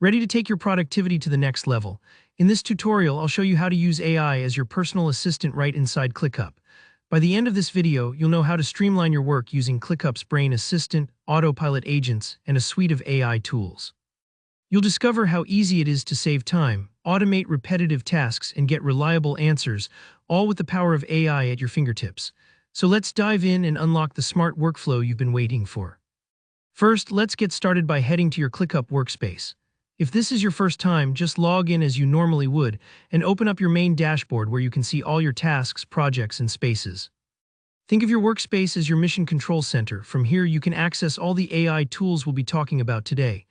Ready to take your productivity to the next level? In this tutorial, I'll show you how to use AI as your personal assistant right inside ClickUp. By the end of this video, you'll know how to streamline your work using ClickUp's Brain Assistant, autopilot agents, and a suite of AI tools. You'll discover how easy it is to save time, automate repetitive tasks, and get reliable answers, all with the power of AI at your fingertips. So let's dive in and unlock the smart workflow you've been waiting for. First, let's get started by heading to your ClickUp workspace. If this is your first time, just log in as you normally would and open up your main dashboard where you can see all your tasks, projects, and spaces. Think of your workspace as your mission control center. From here, you can access all the AI tools we'll be talking about today.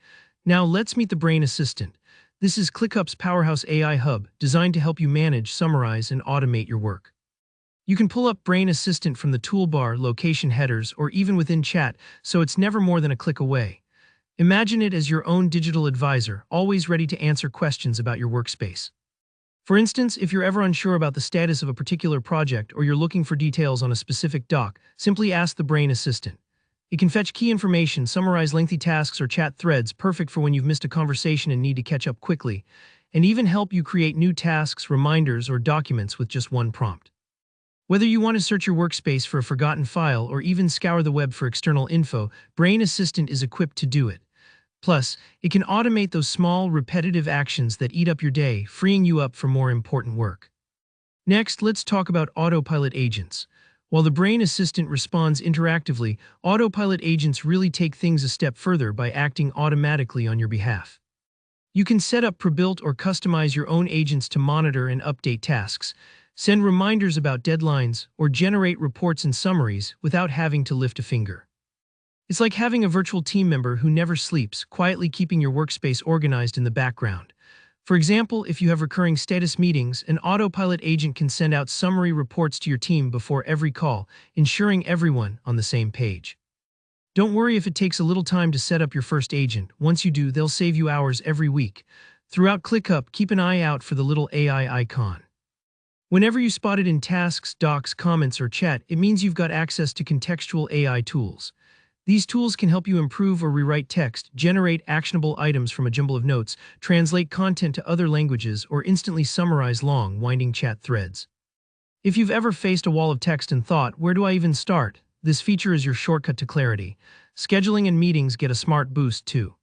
Now, let's meet the Brain Assistant. This is ClickUp's powerhouse AI hub, designed to help you manage, summarize, and automate your work. You can pull up Brain Assistant from the toolbar, location headers, or even within chat, so it's never more than a click away. Imagine it as your own digital advisor, always ready to answer questions about your workspace. For instance, if you're ever unsure about the status of a particular project or you're looking for details on a specific doc, simply ask the Brain Assistant. It can fetch key information, summarize lengthy tasks or chat threads, perfect for when you've missed a conversation and need to catch up quickly, and even help you create new tasks, reminders, or documents with just one prompt. Whether you want to search your workspace for a forgotten file or even scour the web for external info, Brain Assistant is equipped to do it. Plus, it can automate those small, repetitive actions that eat up your day, freeing you up for more important work. Next, let's talk about autopilot agents. While the Brain Assistant responds interactively, autopilot agents really take things a step further by acting automatically on your behalf. You can set up pre-built or customize your own agents to monitor and update tasks, send reminders about deadlines, or generate reports and summaries without having to lift a finger. It's like having a virtual team member who never sleeps, quietly keeping your workspace organized in the background. For example, if you have recurring status meetings, an autopilot agent can send out summary reports to your team before every call, ensuring everyone on the same page. Don't worry if it takes a little time to set up your first agent. Once you do, they'll save you hours every week. Throughout ClickUp, keep an eye out for the little AI icon. Whenever you spot it in tasks, docs, comments, or chat, it means you've got access to contextual AI tools. These tools can help you improve or rewrite text, generate actionable items from a jumble of notes, translate content to other languages, or instantly summarize long, winding chat threads. If you've ever faced a wall of text and thought, "Where do I even start?" this feature is your shortcut to clarity. Scheduling and meetings get a smart boost too.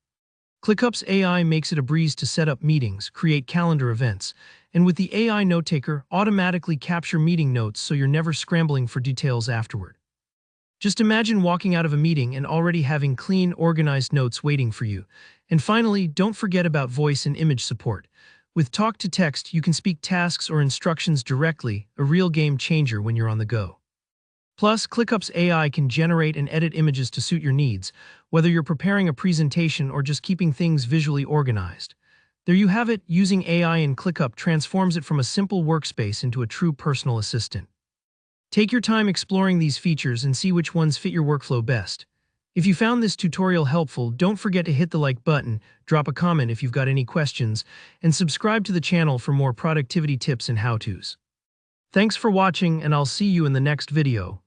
ClickUp's AI makes it a breeze to set up meetings, create calendar events, and with the AI note-taker, automatically capture meeting notes so you're never scrambling for details afterward. Just imagine walking out of a meeting and already having clean, organized notes waiting for you. And finally, don't forget about voice and image support. With talk-to-text, you can speak tasks or instructions directly, a real game changer when you're on the go. Plus, ClickUp's AI can generate and edit images to suit your needs, whether you're preparing a presentation or just keeping things visually organized. There you have it, using AI in ClickUp transforms it from a simple workspace into a true personal assistant. Take your time exploring these features and see which ones fit your workflow best. If you found this tutorial helpful, don't forget to hit the like button, drop a comment if you've got any questions, and subscribe to the channel for more productivity tips and how-tos. Thanks for watching, and I'll see you in the next video.